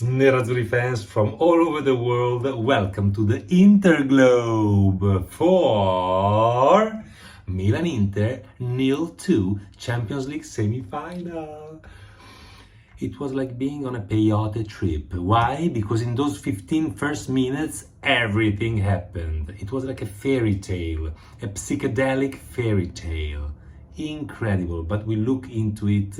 Nerazzurri fans from all over the world, welcome to the Interglobe for Milan-Inter 0-2 Champions League semi-final. It was like being on a Peyote trip. Why? Because in those 15 first minutes, everything happened. It was like a fairy tale, a psychedelic fairy tale. Incredible, but we look into it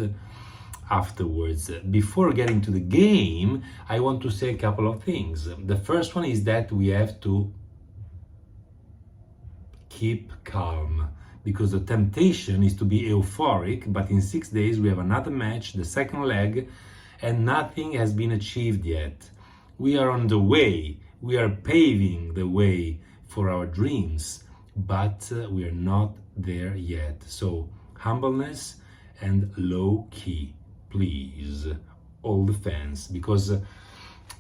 afterwards. Before getting to the game, I want to say a couple of things. The first one is that we have to keep calm, because the temptation is to be euphoric, but in 6 days we have another match, the second leg, and nothing has been achieved yet. We are on the way, we are paving the way for our dreams, but we are not there yet. So humbleness and low key, please, all the fans, because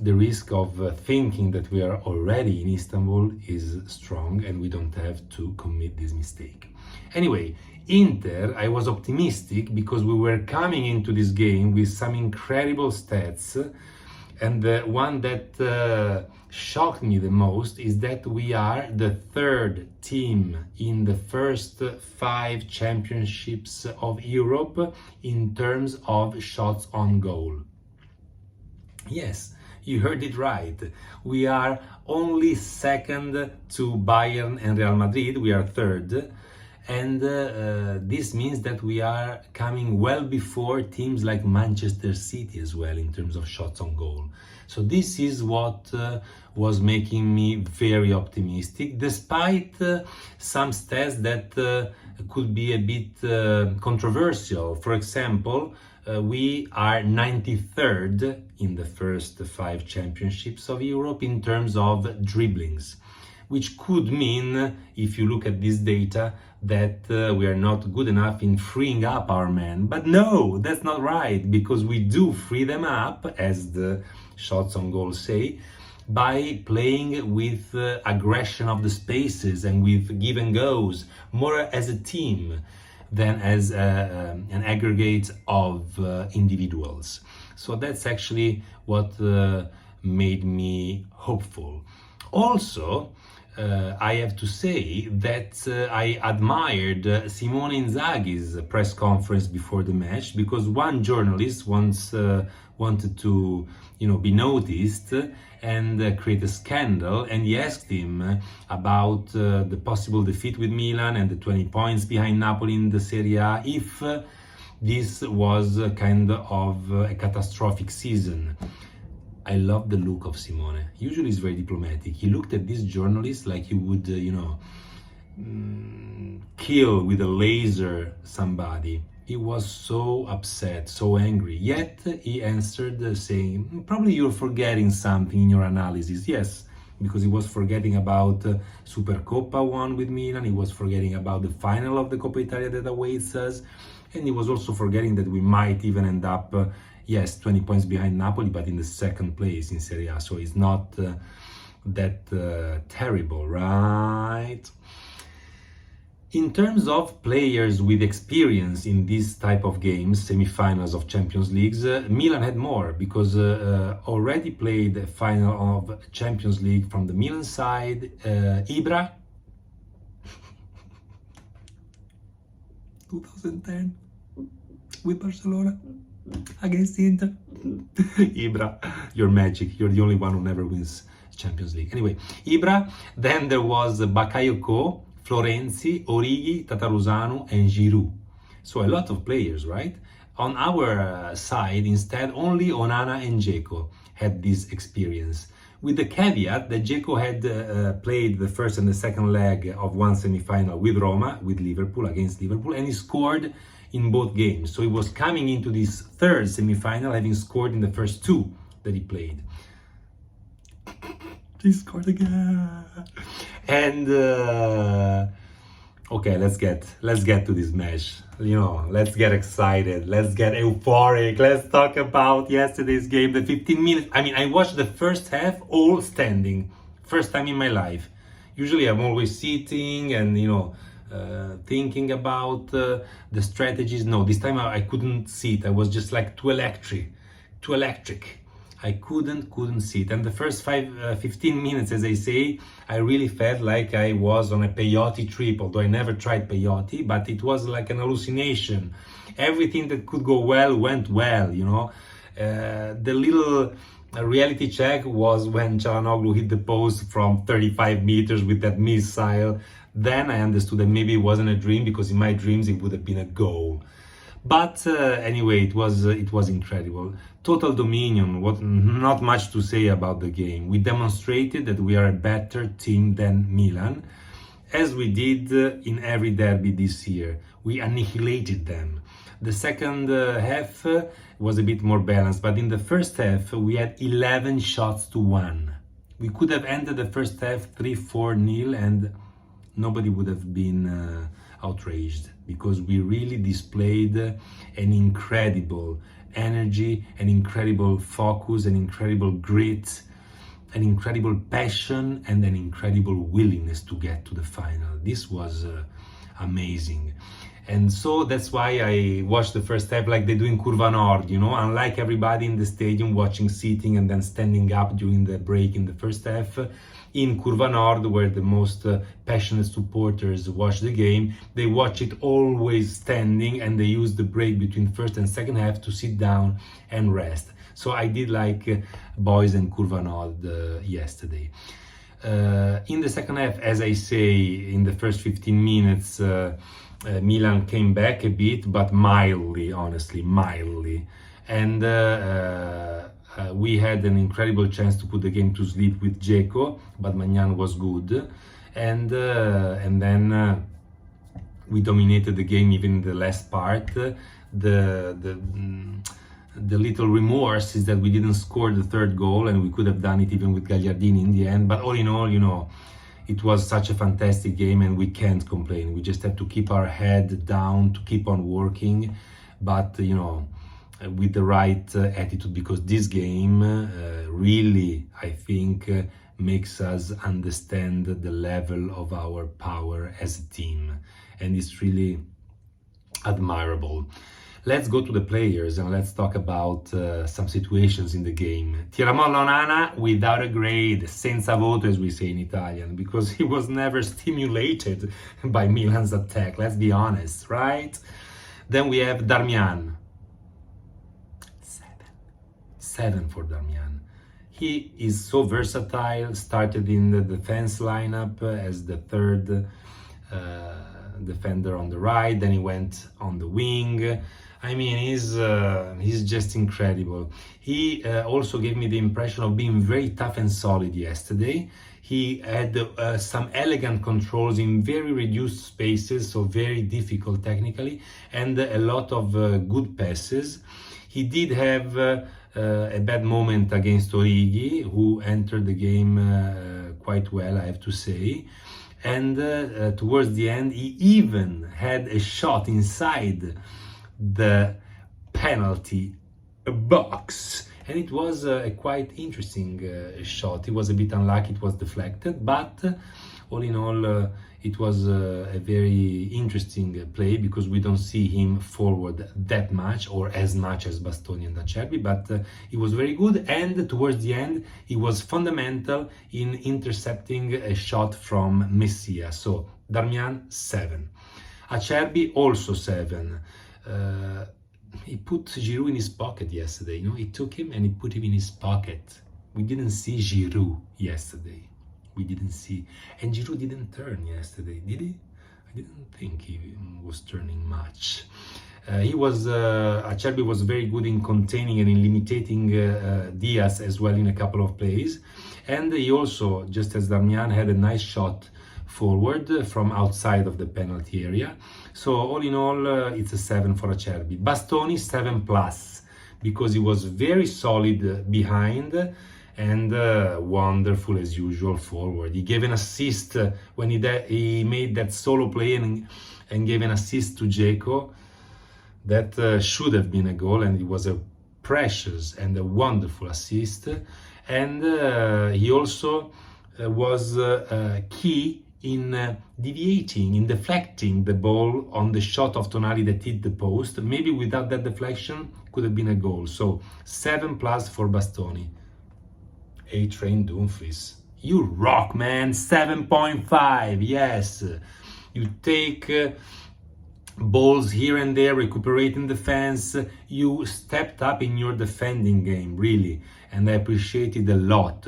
the risk of thinking that we are already in Istanbul is strong and we don't have to commit this mistake. Anyway, Inter, I was optimistic because we were coming into this game with some incredible stats, and the one that shocked me the most is that we are the third team in the first 5 championships of Europe in terms of shots on goal. Yes, you heard it right. We are only second to Bayern and Real Madrid. We are third. And this means that we are coming well before teams like Manchester City as well in terms of shots on goal. So this is what was making me very optimistic, despite some stats that could be a bit controversial. For example, we are 93rd in the first 5 championships of Europe in terms of dribblings, which could mean, if you look at this data, that we are not good enough in freeing up our men. But no, that's not right, because we do free them up, as the shots on goal say, by playing with aggression of the spaces and with give and goes, more as a team than as an aggregate of individuals. So that's actually what made me hopeful. Also, I have to say that I admired Simone Inzaghi's press conference before the match, because one journalist once wanted to, be noticed and create a scandal, and he asked him about the possible defeat with Milan and the 20 points behind Napoli in the Serie A, if this was kind of a catastrophic season. I love the look of Simone. Usually he's very diplomatic. He looked at this journalist like he would, kill with a laser somebody. He was so upset, so angry. Yet he answered saying, probably you're forgetting something in your analysis. Yes, because he was forgetting about Supercoppa won with Milan. He was forgetting about the final of the Coppa Italia that awaits us. And he was also forgetting that we might even end up, 20 points behind Napoli, but in the second place in Serie A. So it's not that terrible, right? In terms of players with experience in this type of games, semi-finals of Champions Leagues, Milan had more, because already played a final of Champions League from the Milan side, Ibra, 2010, with Barcelona against Inter. Ibra, you're magic. You're the only one who never wins Champions League. Anyway, Ibra. Then there was Bakayoko, Florenzi, Origi, Tataruzanu, and Giroud. So a lot of players, right? On our side, instead, only Onana and Dzeko had this experience, with the caveat that Dzeko had played the first and the second leg of one semi-final with Roma, with Liverpool, against Liverpool, and he scored in both games. So he was coming into this third semi-final having scored in the first 2 that he played. He scored again. And okay, let's get to this match. Let's get excited. Let's get euphoric. Let's talk about yesterday's game, the 15 minutes. I watched the first half all standing. First time in my life. Usually I'm always sitting and, thinking about the strategies. No, this time I couldn't sit. I was just like too electric. I couldn't sit. And the first 15 minutes, as I say, I really felt like I was on a peyote trip, although I never tried peyote, but it was like an hallucination. Everything that could go well went well, you know. The little reality check was when Çalhanoğlu hit the post from 35 meters with that missile. Then I understood that maybe it wasn't a dream, because in my dreams it would have been a goal. But anyway, it was incredible. Total dominion. Not much to say about the game. We demonstrated that we are a better team than Milan, as we did in every derby this year. We annihilated them. The second half was a bit more balanced, but in the first half we had 11 shots to 1. We could have ended the first half 3-4-0 and nobody would have been outraged, because we really displayed an incredible energy, an incredible focus, an incredible grit, an incredible passion, and an incredible willingness to get to the final. This was amazing. And so that's why I watched the first half like they do in Curva Nord, you know, unlike everybody in the stadium watching sitting and then standing up during the break in the first half. In Curva Nord, where the most passionate supporters watch the game, they watch it always standing, and they use the break between first and second half to sit down and rest. So I did like boys in Curva Nord yesterday. In the second half, as I say, in the first 15 minutes, Milan came back a bit, but mildly, honestly, mildly. And we had an incredible chance to put the game to sleep with Dzeko, but Maignan was good. And then we dominated the game even in the last part. The little remorse is that we didn't score the third goal, and we could have done it even with Gagliardini in the end. But all in all, you know, it was such a fantastic game, and we can't complain. We just have to keep our head down, to keep on working, but, you know, with the right attitude, because this game really, I think, makes us understand the level of our power as a team, and it's really admirable. Let's go to the players and let's talk about some situations in the game. Tiramolla Onana without a grade, senza voto as we say in Italian, because he was never stimulated by Milan's attack, let's be honest, right? Then we have Darmian. 7 for Darmian. He is so versatile, started in the defense lineup as the third defender on the right, then he went on the wing. I mean, he's just incredible. He also gave me the impression of being very tough and solid yesterday. He had some elegant controls in very reduced spaces, so very difficult technically, and a lot of good passes. He did have a bad moment against Origi, who entered the game quite well, I have to say. And towards the end, he even had a shot inside the penalty box, and it was a quite interesting shot. It was a bit unlucky, it was deflected, but all in all it was a very interesting play, because we don't see him forward that much or as much as Bastoni and Acerbi, but he was very good, and towards the end he was fundamental in intercepting a shot from Messia. So Darmian 7, Acerbi also 7. He put Giroud in his pocket yesterday, you know, he took him and he put him in his pocket. We didn't see Giroud yesterday. We didn't see, and Giroud didn't turn yesterday, did he? I didn't think he was turning much. Acerbi was very good in containing and in limiting Diaz as well in a couple of plays, and he also, just as Darmian, had a nice shot forward from outside of the penalty area. So all in all, it's a 7 for Acerbi. Bastoni 7+, because he was very solid behind and wonderful as usual forward. He gave an assist when he made that solo play and gave an assist to Dzeko. That should have been a goal, and it was a precious and a wonderful assist. And he also was key in deviating, in deflecting the ball on the shot of Tonali that hit the post. Maybe without that deflection, could have been a goal. So 7+ for Bastoni. A-Train Dumfries. You rock, man. 7.5. Yes. You take balls here and there, recuperating defense. You stepped up in your defending game, really, and I appreciate it a lot.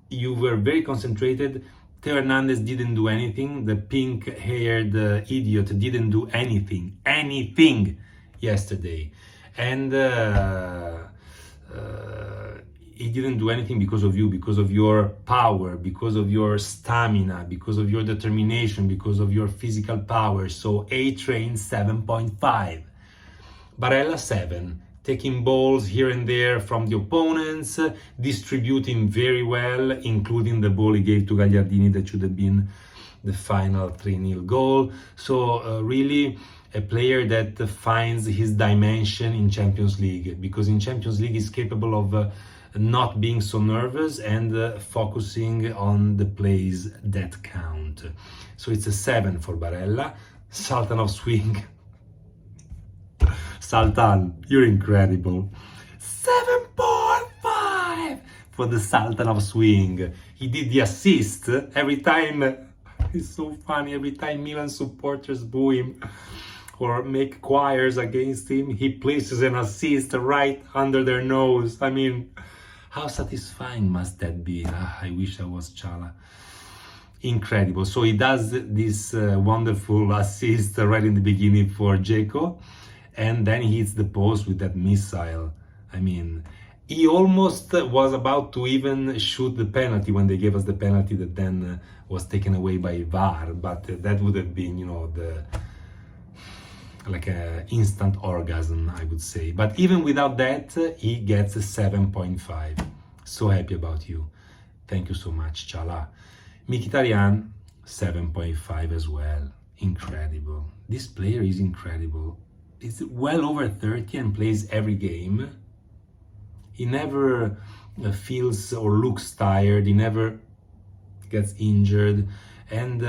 You were very concentrated. Theo Hernandez didn't do anything. The pink-haired idiot didn't do anything yesterday, and he didn't do anything because of you, because of your power, because of your stamina, because of your determination, because of your physical power. So A-Train 7.5. Barella 7, taking balls here and there from the opponents, distributing very well, including the ball he gave to Gagliardini that should have been the final 3-0 goal. So really a player that finds his dimension in Champions League, because in Champions League he's capable of not being so nervous and focusing on the plays that count. So it's a 7 for Barella. Sultan of Swing. Sultan, you're incredible. 7.5 for the Sultan of Swing. He did the assist every time. It's so funny. Every time Milan supporters boo him or make choirs against him, he places an assist right under their nose. I mean, how satisfying must that be? I wish I was Chala. Incredible. So he does this wonderful assist right in the beginning for Dzeko, and then he hits the post with that missile. I mean, he almost was about to even shoot the penalty when they gave us the penalty that then was taken away by VAR, but that would have been, you know, like an instant orgasm, I would say. But even without that, he gets a 7.5. So happy about you. Thank you so much, Chala. Mkhitaryan, 7.5 as well. Incredible. This player is incredible. He's well over 30 and plays every game. He never feels or looks tired. He never gets injured. And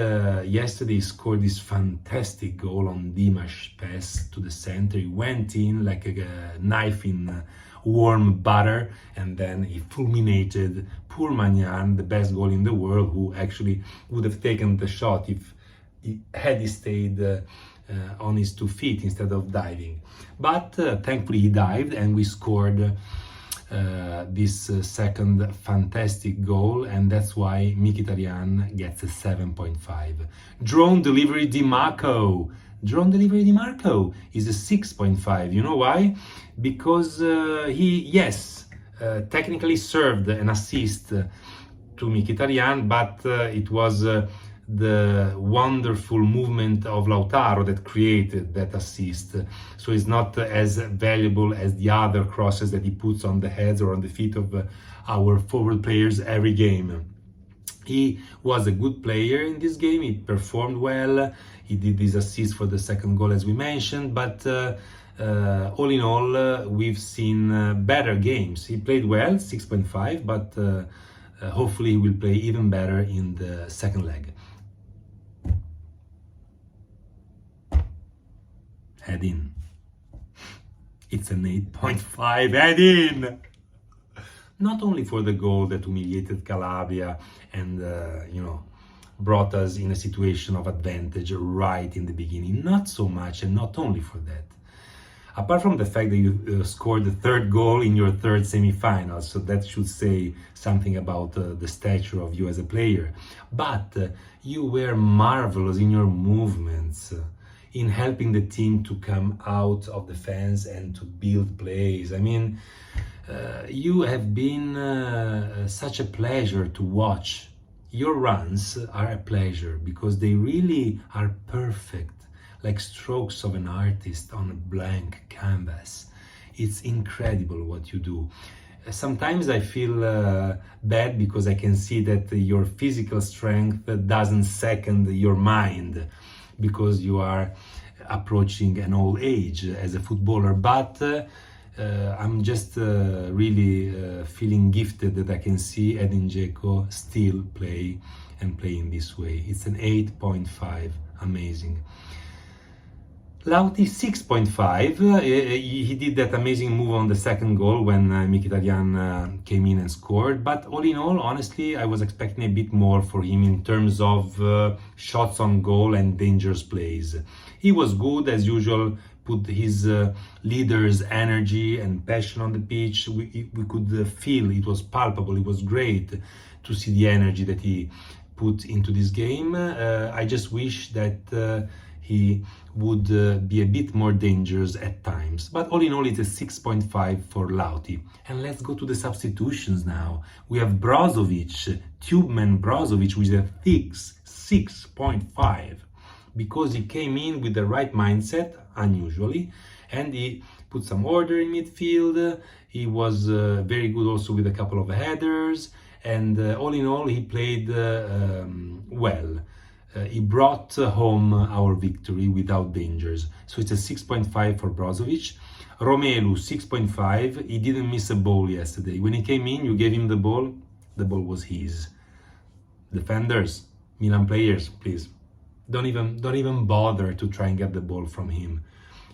yesterday he scored this fantastic goal on Dimash pass to the center. He went in like a knife in warm butter, and then he fulminated poor Magnan, the best goal in the world, who actually would have taken the shot if he stayed on his 2 feet instead of diving. But thankfully he dived and we scored this second fantastic goal, and that's why Mkhitaryan gets a 7.5. Drone delivery Di Marco. Drone delivery Di Marco is a 6.5. You know why? Because he, technically served an assist to Mkhitaryan, but it was the wonderful movement of Lautaro that created that assist. So it's not as valuable as the other crosses that he puts on the heads or on the feet of our forward players every game. He was a good player in this game. He performed well. He did this assist for the second goal, as we mentioned, but all in all, we've seen better games. He played well, 6.5, but hopefully he will play even better in the second leg. Head in. It's an 8.5. Head in. Not only for the goal that humiliated Calabria and brought us in a situation of advantage right in the beginning. Not so much, and not only for that. Apart from the fact that you scored the third goal in your third semi-final, so that should say something about the stature of you as a player. But you were marvelous in your movements, in helping the team to come out of the fence and to build plays. I mean, you have been such a pleasure to watch. Your runs are a pleasure because they really are perfect, like strokes of an artist on a blank canvas. It's incredible what you do. Sometimes I feel bad because I can see that your physical strength doesn't second your mind, because you are approaching an old age as a footballer, but I'm just really feeling gifted that I can see Edin Dzeko still play and play in this way. It's an 8.5, amazing. Lauti 6.5. He did that amazing move on the second goal when Mkhitaryan came in and scored. But all in all, honestly, I was expecting a bit more for him in terms of shots on goal and dangerous plays. He was good as usual, put his leader's energy and passion on the pitch. We could feel it was palpable. It was great to see the energy that he put into this game. I just wish that he would be a bit more dangerous at times. But all in all, it's a 6.5 for Lauti. And let's go to the substitutions now. We have Brozovic, Tubeman Brozovic, with a thick 6.5, because he came in with the right mindset, unusually, and he put some order in midfield. He was very good also with a couple of headers, and all in all, he played well. He brought home our victory without dangers. So it's a 6.5 for Brozovic. Romelu, 6.5. He didn't miss a ball yesterday. When he came in, you gave him the ball was his. Defenders, Milan players, please, don't even bother to try and get the ball from him.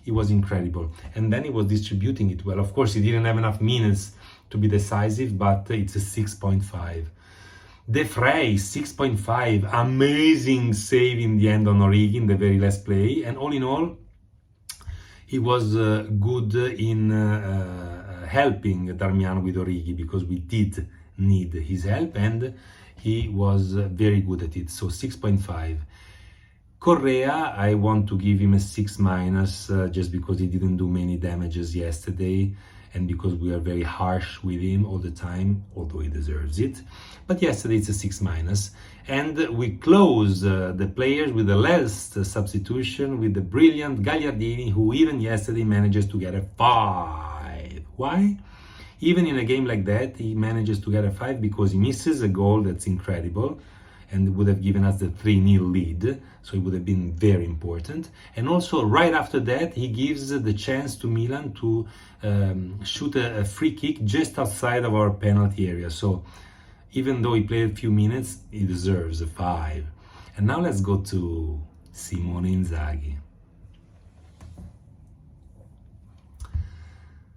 He was incredible. And then he was distributing it well. Of course, he didn't have enough minutes to be decisive, but it's a 6.5. De Vrij, 6.5, amazing save in the end on Origi in the very last play. And all in all, he was good in helping Darmian with Origi, because we did need his help, and he was very good at it. So 6.5. Correa, I want to give him a 6-, just because he didn't do many damages yesterday, and because we are very harsh with him all the time, although he deserves it. But yesterday it's a 6-. And we close the players with the last substitution with the brilliant Gagliardini, who even yesterday manages to get a 5. Why? Even in a game like that, he manages to get a 5 because he misses a goal that's incredible and would have given us the 3-0 lead, so it would have been very important. And also, right after that, he gives the chance to Milan to shoot a free kick just outside of our penalty area. So, even though he played a few minutes, he deserves a 5. And now let's go to Simone Inzaghi.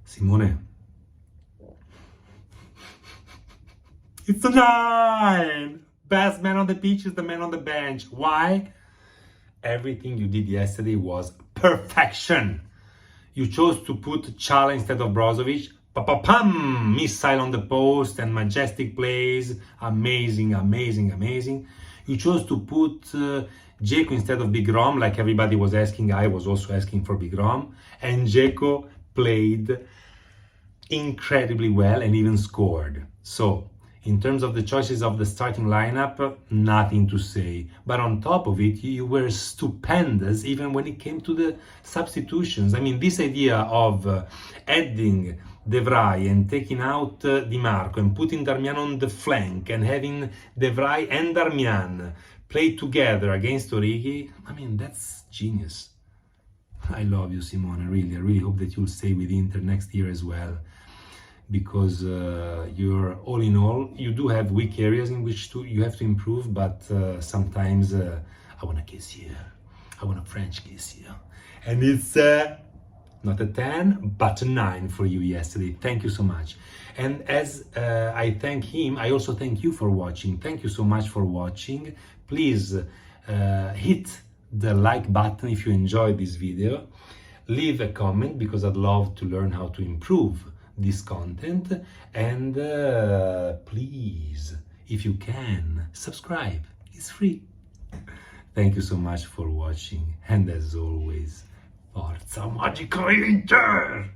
Simone, it's a 9! Best man on the pitch is the man on the bench. Why? Everything you did yesterday was perfection. You chose to put Chala instead of Brozovic. Pa-pa-pam! Missile on the post and majestic plays. Amazing, amazing, amazing. You chose to put Dzeko instead of Big Rom, like everybody was asking. I was also asking for Big Rom. And Dzeko played incredibly well and even scored. So, in terms of the choices of the starting lineup, nothing to say. But on top of it, you were stupendous even when it came to the substitutions. I mean, this idea of adding De Vrij and taking out Di Marco and putting Darmian on the flank and having De Vrij and Darmian play together against Origi, I mean, that's genius. I love you, Simone, really. I really hope that you'll stay with Inter next year as well, because you're, all in all, you do have weak areas in which you have to improve, but sometimes I want to kiss you. I want a French kiss you. And it's not a 10, but a 9 for you yesterday. Thank you so much. And as I thank him, I also thank you for watching. Thank you so much for watching. Please hit the like button if you enjoyed this video. Leave a comment, because I'd love to learn how to improve this content. And please, if you can, subscribe. It's free. Thank you so much for watching. And as always, Forza Magico Inter!